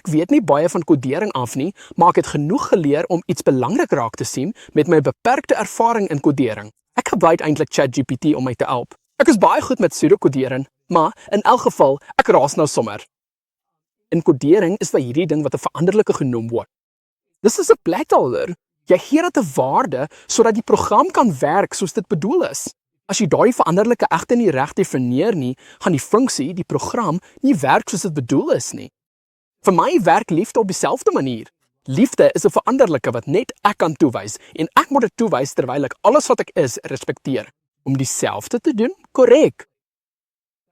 Ek weet nie baie van kodering af nie, maar ek het genoeg geleer om iets belangrik raak te sien met my beperkte ervaring in kodering. Ek gebruik eintlik ChatGPT om my te help. Ek is baie goed met pseudokodering, maar in elk geval, ek raas nou sommer. In kodering is vir hierdie ding wat 'n veranderlike genoem word. Dis is 'n placeholder. Jy gee dit 'n waarde sodat die program kan werk soos dit bedoel is. As jy daai veranderlike egte nie reg definieer nie, gaan die funksie, die program, nie werk soos dit bedoel is nie. Vir my werk liefde op dieselfde manier. Liefde is 'n veranderlike wat net ek kan toewys en ek moet dit toewys terwyl ek alles wat ek is respekteer. Om dieselfde te doen, korrek.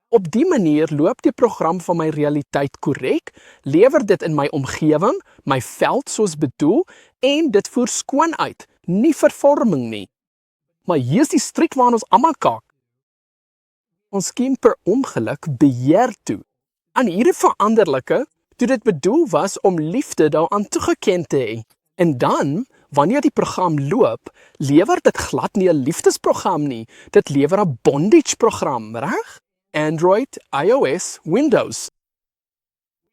Op die manier loop die program van my realiteit korrek, lewer dit in my omgewing, my veld soos bedoel en dit voer skoon uit, nie vervorming nie. Maar hier is die stryk waaraan ons almal kak. Ons skiem per ongeluk beheer toe aan hierdie veranderlike toe dit bedoel was om liefde daaraan toegeken te hê. En dan, wanneer die program loop, lewer dit glad nie 'n liefdesprogram nie, dit lewer 'n bondage program, reg? Android, iOS, Windows.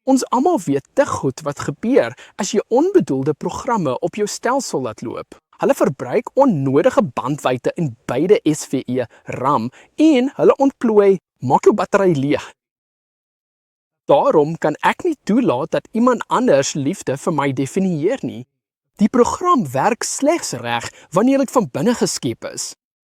Ons almal weet te goed wat gebeur as jy onbedoelde programme op jou stelsel laat loop. Hulle verbruik onnodige bandwydte in beide SVE, RAM en hulle ontplooi, maak jou battery leeg. Daarom kan ek nie toelaat dat iemand anders liefde vir my definieer nie. Die program werk slegs reg wanneer dit van binne geskep is.